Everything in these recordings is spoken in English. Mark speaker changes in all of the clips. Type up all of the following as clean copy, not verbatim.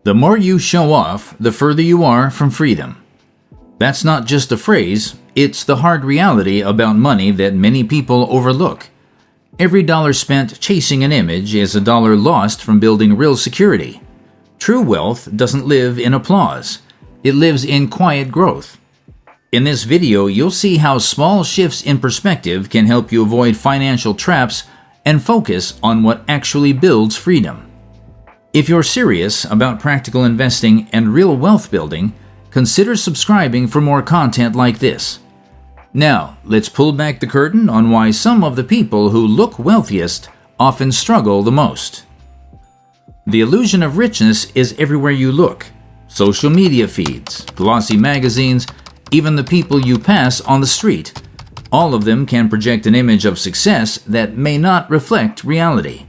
Speaker 1: The more you show off, the further you are from freedom. That's not just a phrase, it's the hard reality about money that many people overlook. Every dollar spent chasing an image is a dollar lost from building real security. True wealth doesn't live in applause. It lives in quiet growth. In this video, you'll see how small shifts in perspective can help you avoid financial traps and focus on what actually builds freedom. If you're serious about practical investing and real wealth building, consider subscribing for more content like this. Now, let's pull back the curtain on why some of the people who look wealthiest often struggle the most. The illusion of richness is everywhere you look. Social media feeds, glossy magazines, even the people you pass on the street. All of them can project an image of success that may not reflect reality.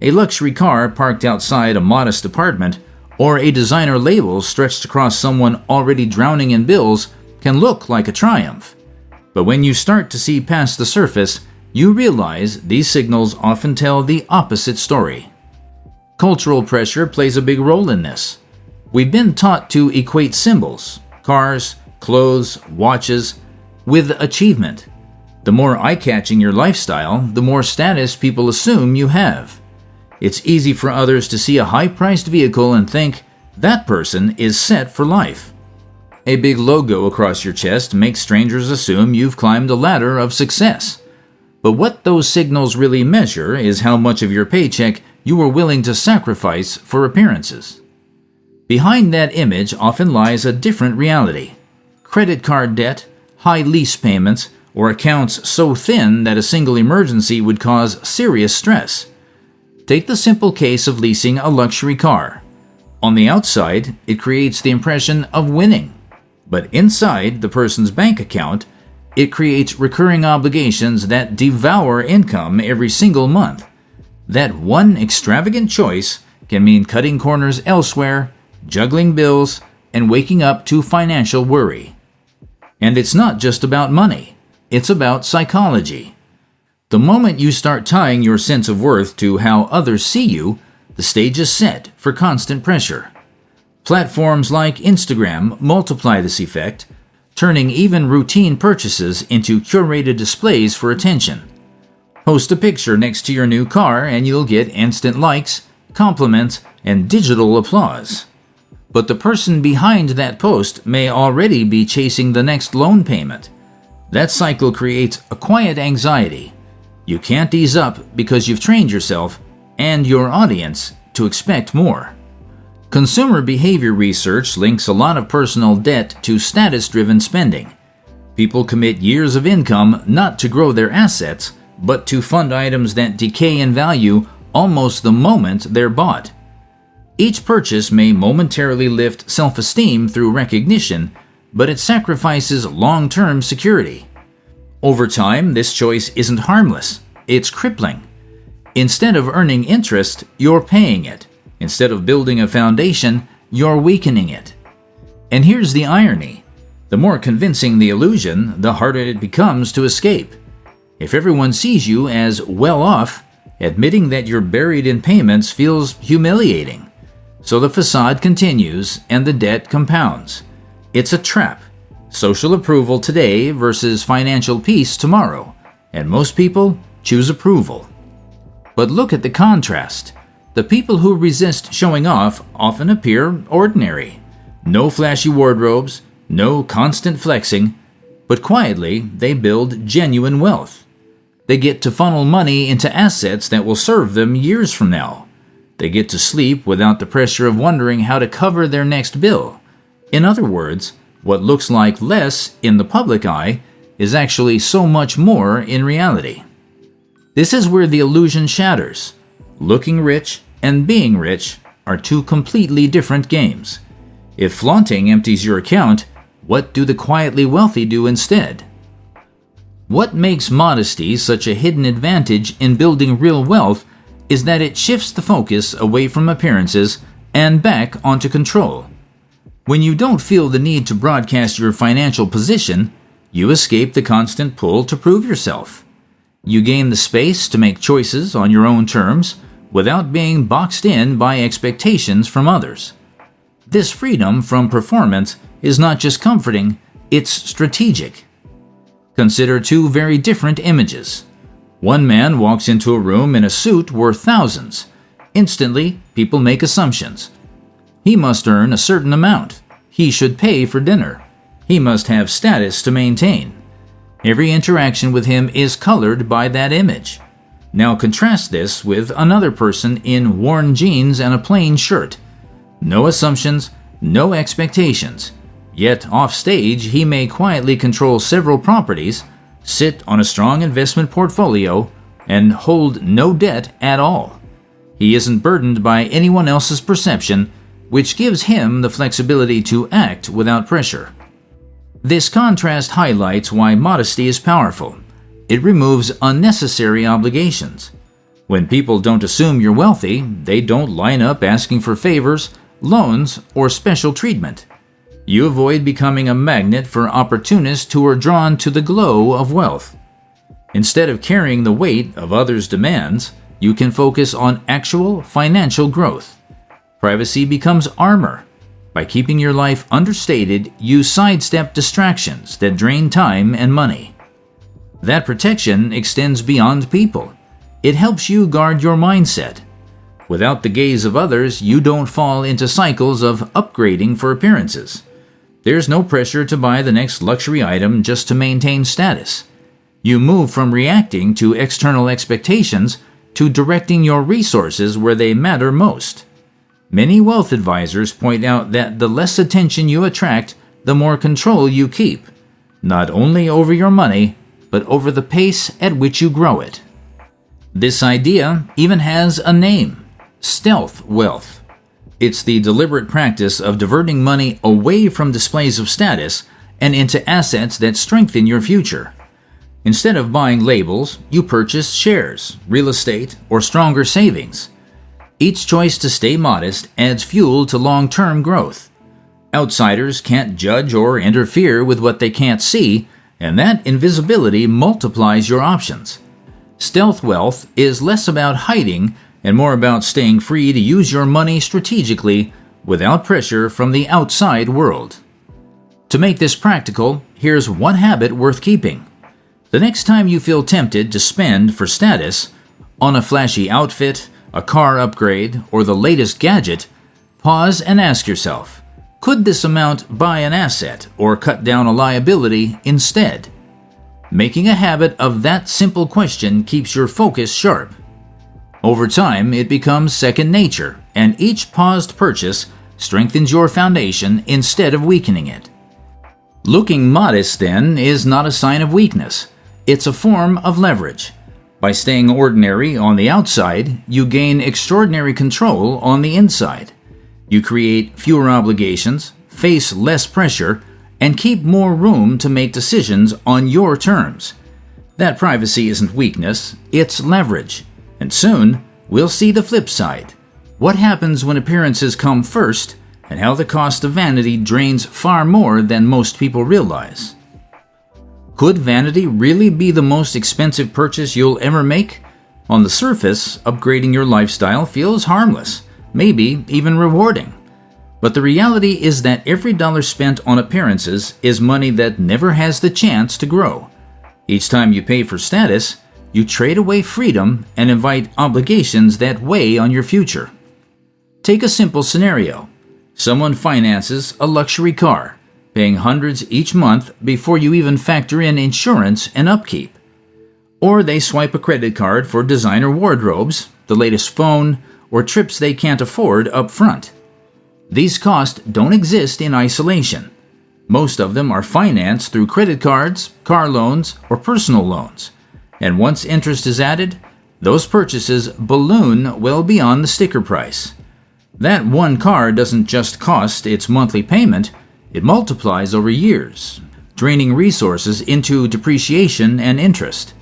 Speaker 1: A luxury car parked outside a modest apartment or a designer label stretched across someone already drowning in bills can look like a triumph. But when you start to see past the surface, you realize these signals often tell the opposite story. Cultural pressure plays a big role in this. We've been taught to equate symbols, cars, clothes, watches, with achievement. The more eye-catching your lifestyle, the more status people assume you have. It's easy for others to see a high-priced vehicle and think, that person is set for life. A big logo across your chest makes strangers assume you've climbed a ladder of success. But what those signals really measure is how much of your paycheck you are willing to sacrifice for appearances. Behind that image often lies a different reality. Credit card debt, high lease payments, or accounts so thin that a single emergency would cause serious stress. Take the simple case of leasing a luxury car. On the outside, it creates the impression of winning. But inside the person's bank account, it creates recurring obligations that devour income every single month. That one extravagant choice can mean cutting corners elsewhere, juggling bills, and waking up to financial worry. And it's not just about money, it's about psychology. The moment you start tying your sense of worth to how others see you, the stage is set for constant pressure. Platforms like Instagram multiply this effect, turning even routine purchases into curated displays for attention. Post a picture next to your new car and you'll get instant likes, compliments, and digital applause. But the person behind that post may already be chasing the next loan payment. That cycle creates a quiet anxiety. You can't ease up because you've trained yourself and your audience to expect more. Consumer behavior research links a lot of personal debt to status-driven spending. People commit years of income not to grow their assets, but to fund items that decay in value almost the moment they're bought. Each purchase may momentarily lift self-esteem through recognition, but it sacrifices long-term security. Over time, this choice isn't harmless, it's crippling. Instead of earning interest, you're paying it. Instead of building a foundation, you're weakening it. And here's the irony. The more convincing the illusion, the harder it becomes to escape. If everyone sees you as well off, admitting that you're buried in payments feels humiliating. So the facade continues and the debt compounds. It's a trap. Social approval today versus financial peace tomorrow. And most people choose approval. But look at the contrast. The people who resist showing off often appear ordinary. No flashy wardrobes, no constant flexing, but quietly they build genuine wealth. They get to funnel money into assets that will serve them years from now. They get to sleep without the pressure of wondering how to cover their next bill. In other words, what looks like less in the public eye is actually so much more in reality. This is where the illusion shatters. Looking rich and being rich are two completely different games. If flaunting empties your account, what do the quietly wealthy do instead? What makes modesty such a hidden advantage in building real wealth is that it shifts the focus away from appearances and back onto control. When you don't feel the need to broadcast your financial position, you escape the constant pull to prove yourself. You gain the space to make choices on your own terms without being boxed in by expectations from others. This freedom from performance is not just comforting, it's strategic. Consider two very different images. One man walks into a room in a suit worth thousands. Instantly, people make assumptions. He must earn a certain amount. He should pay for dinner. He must have status to maintain. Every interaction with him is colored by that image. Now contrast this with another person in worn jeans and a plain shirt. No assumptions, no expectations. Yet off stage, he may quietly control several properties, sit on a strong investment portfolio, and hold no debt at all. He isn't burdened by anyone else's perception, which gives him the flexibility to act without pressure. This contrast highlights why modesty is powerful. It removes unnecessary obligations. When people don't assume you're wealthy, they don't line up asking for favors, loans, or special treatment. You avoid becoming a magnet for opportunists who are drawn to the glow of wealth. Instead of carrying the weight of others' demands, you can focus on actual financial growth. Privacy becomes armor. By keeping your life understated, you sidestep distractions that drain time and money. That protection extends beyond people. It helps you guard your mindset. Without the gaze of others, you don't fall into cycles of upgrading for appearances. There's no pressure to buy the next luxury item just to maintain status. You move from reacting to external expectations to directing your resources where they matter most. Many wealth advisors point out that the less attention you attract, the more control you keep, not only over your money, but over the pace at which you grow it. This idea even has a name: stealth wealth. It's the deliberate practice of diverting money away from displays of status and into assets that strengthen your future. Instead of buying labels, you purchase shares, real estate, or stronger savings. Each choice to stay modest adds fuel to long-term growth. Outsiders can't judge or interfere with what they can't see, and that invisibility multiplies your options. Stealth wealth is less about hiding and more about staying free to use your money strategically without pressure from the outside world. To make this practical, here's one habit worth keeping. The next time you feel tempted to spend for status, on a flashy outfit, a car upgrade, or the latest gadget, pause and ask yourself, could this amount buy an asset or cut down a liability instead? Making a habit of that simple question keeps your focus sharp. Over time, it becomes second nature, and each paused purchase strengthens your foundation instead of weakening it. Looking modest, then, is not a sign of weakness. It's a form of leverage. By staying ordinary on the outside, you gain extraordinary control on the inside. You create fewer obligations, face less pressure, and keep more room to make decisions on your terms. That privacy isn't weakness, it's leverage. And soon, we'll see the flip side. What happens when appearances come first, and how the cost of vanity drains far more than most people realize. Could vanity really be the most expensive purchase you'll ever make? On the surface, upgrading your lifestyle feels harmless, maybe even rewarding. But the reality is that every dollar spent on appearances is money that never has the chance to grow. Each time you pay for status, you trade away freedom and invite obligations that weigh on your future. Take a simple scenario. Someone finances a luxury car, paying hundreds each month before you even factor in insurance and upkeep. Or they swipe a credit card for designer wardrobes, the latest phone, or trips they can't afford up front. These costs don't exist in isolation. Most of them are financed through credit cards, car loans, or personal loans. And once interest is added, those purchases balloon well beyond the sticker price. That one car doesn't just cost its monthly payment, it multiplies over years, draining resources into depreciation and interest.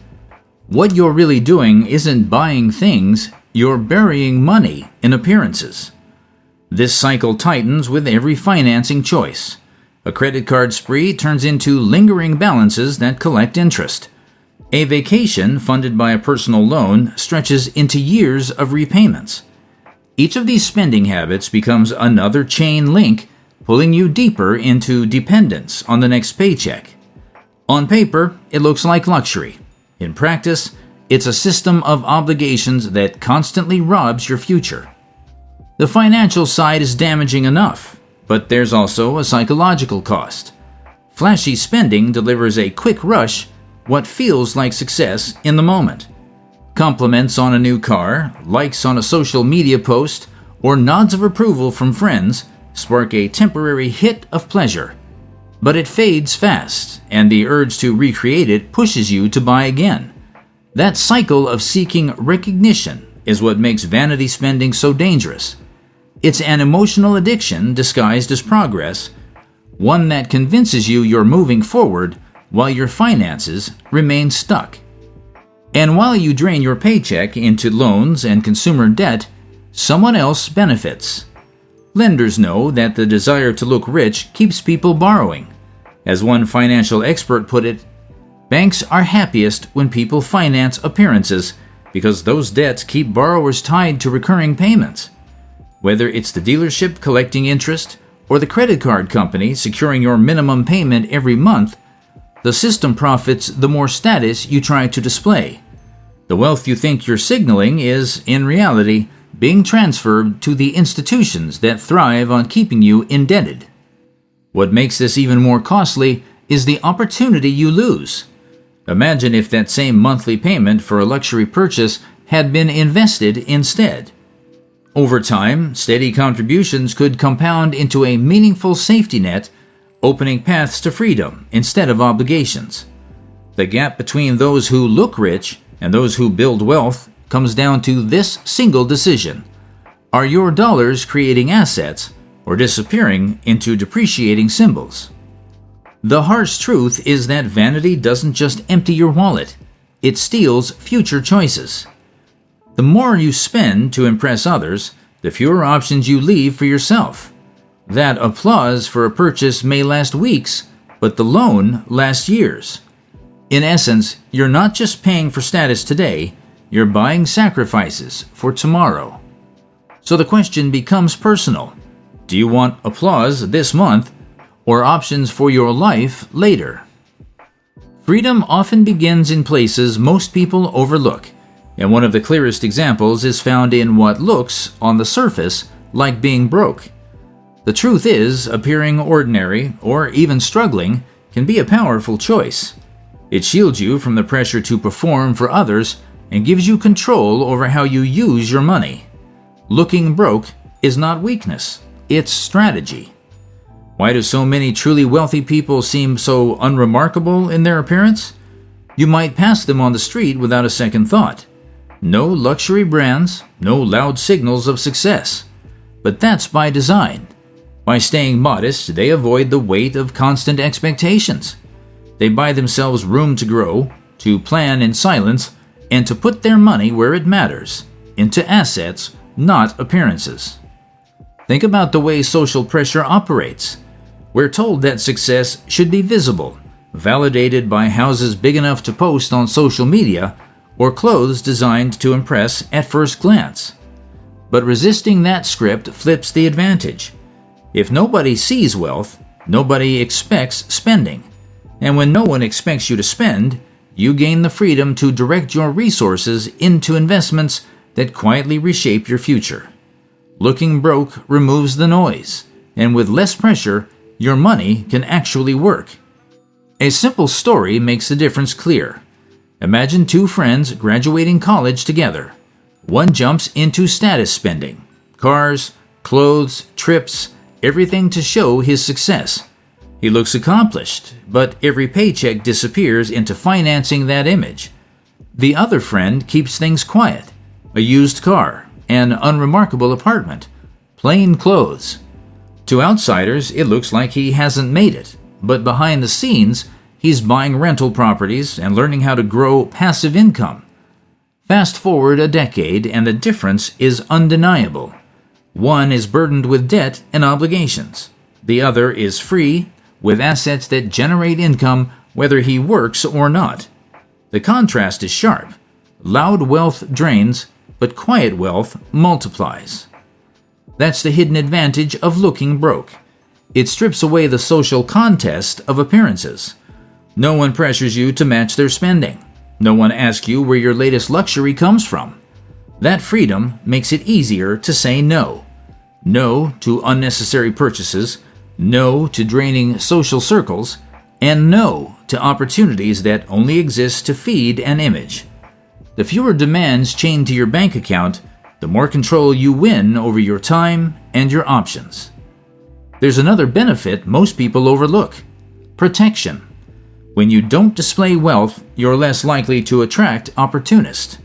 Speaker 1: What you're really doing isn't buying things, you're burying money in appearances. This cycle tightens with every financing choice. A credit card spree turns into lingering balances that collect interest. A vacation funded by a personal loan stretches into years of repayments. Each of these spending habits becomes another chain link, pulling you deeper into dependence on the next paycheck. On paper, it looks like luxury. In practice, it's a system of obligations that constantly robs your future. The financial side is damaging enough, but there's also a psychological cost. Flashy spending delivers a quick rush, what feels like success in the moment. Compliments on a new car, likes on a social media post, or nods of approval from friends spark a temporary hit of pleasure. But it fades fast, and the urge to recreate it pushes you to buy again. That cycle of seeking recognition is what makes vanity spending so dangerous. It's an emotional addiction disguised as progress, one that convinces you you're moving forward while your finances remain stuck. And while you drain your paycheck into loans and consumer debt, someone else benefits. Lenders know that the desire to look rich keeps people borrowing. As one financial expert put it, banks are happiest when people finance appearances because those debts keep borrowers tied to recurring payments. Whether it's the dealership collecting interest or the credit card company securing your minimum payment every month, the system profits the more status you try to display. The wealth you think you're signaling is, in reality, being transferred to the institutions that thrive on keeping you indebted. What makes this even more costly is the opportunity you lose. Imagine if that same monthly payment for a luxury purchase had been invested instead. Over time, steady contributions could compound into a meaningful safety net, opening paths to freedom instead of obligations. The gap between those who look rich and those who build wealth comes down to this single decision. Are your dollars creating assets or disappearing into depreciating symbols? The harsh truth is that vanity doesn't just empty your wallet, it steals future choices. The more you spend to impress others, the fewer options you leave for yourself. That applause for a purchase may last weeks, but the loan lasts years. In essence, you're not just paying for status today, you're buying sacrifices for tomorrow. So the question becomes personal. Do you want applause this month or options for your life later? Freedom often begins in places most people overlook, and one of the clearest examples is found in what looks, on the surface, like being broke. The truth is, appearing ordinary or even struggling can be a powerful choice. It shields you from the pressure to perform for others and gives you control over how you use your money. Looking broke is not weakness, it's strategy. Why do so many truly wealthy people seem so unremarkable in their appearance? You might pass them on the street without a second thought. No luxury brands, no loud signals of success. But that's by design. By staying modest, they avoid the weight of constant expectations. They buy themselves room to grow, to plan in silence, and to put their money where it matters, into assets, not appearances. Think about the way social pressure operates. We're told that success should be visible, validated by houses big enough to post on social media, or clothes designed to impress at first glance. But resisting that script flips the advantage. If nobody sees wealth, nobody expects spending. And when no one expects you to spend, you gain the freedom to direct your resources into investments that quietly reshape your future. Looking broke removes the noise, and with less pressure, your money can actually work. A simple story makes the difference clear. Imagine two friends graduating college together. One jumps into status spending, cars, clothes, trips, everything to show his success. He looks accomplished, but every paycheck disappears into financing that image. The other friend keeps things quiet. A used car, an unremarkable apartment, plain clothes. To outsiders, it looks like he hasn't made it, but behind the scenes, he's buying rental properties and learning how to grow passive income. Fast forward a decade and the difference is undeniable. One is burdened with debt and obligations. The other is free, with assets that generate income whether he works or not. The contrast is sharp. Loud wealth drains, but quiet wealth multiplies. That's the hidden advantage of looking broke. It strips away the social contest of appearances. No one pressures you to match their spending. No one asks you where your latest luxury comes from. That freedom makes it easier to say no. No to unnecessary purchases, no to draining social circles, and no to opportunities that only exist to feed an image. The fewer demands chained to your bank account, the more control you win over your time and your options. There's another benefit most people overlook: protection. When you don't display wealth, you're less likely to attract opportunists.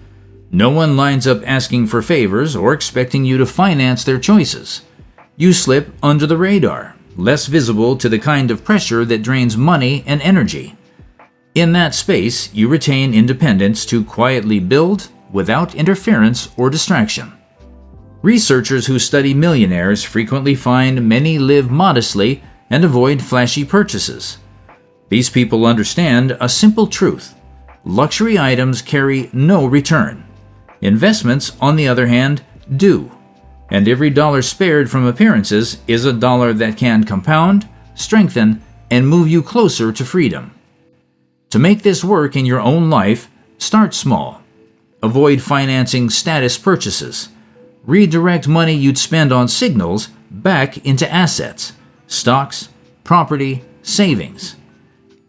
Speaker 1: No one lines up asking for favors or expecting you to finance their choices. You slip under the radar, less visible to the kind of pressure that drains money and energy. In that space, you retain independence to quietly build without interference or distraction. Researchers who study millionaires frequently find many live modestly and avoid flashy purchases. These people understand a simple truth: luxury items carry no return. Investments, on the other hand, do. And every dollar spared from appearances is a dollar that can compound, strengthen, and move you closer to freedom. To make this work in your own life, start small. Avoid financing status purchases. Redirect money you'd spend on signals back into assets, stocks, property, savings.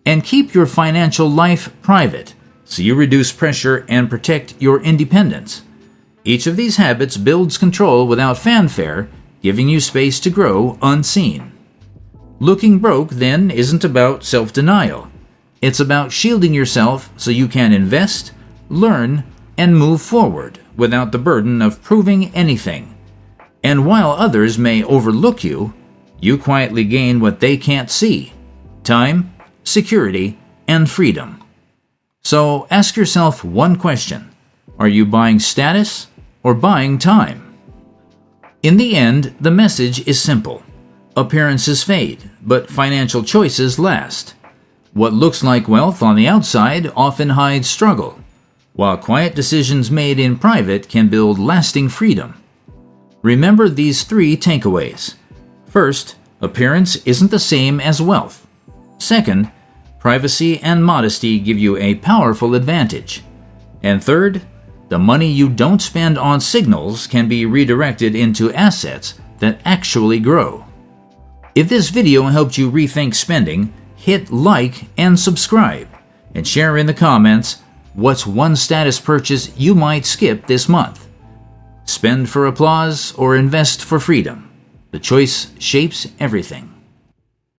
Speaker 1: And keep your financial life private, so you reduce pressure and protect your independence. Each of these habits builds control without fanfare, giving you space to grow unseen. Looking broke, then, isn't about self-denial. It's about shielding yourself so you can invest, learn, and move forward without the burden of proving anything. And while others may overlook you, you quietly gain what they can't see: time, security, and freedom. So ask yourself one question: are you buying status or buying time? In the end, the message is simple. Appearances fade, but financial choices last. What looks like wealth on the outside often hides struggle, while quiet decisions made in private can build lasting freedom. Remember these 3 takeaways. First, appearance isn't the same as wealth. Second, privacy and modesty give you a powerful advantage. And third, the money you don't spend on signals can be redirected into assets that actually grow. If this video helped you rethink spending, hit like and subscribe, and share in the comments what's one status purchase you might skip this month. Spend for applause or invest for freedom. The choice shapes everything.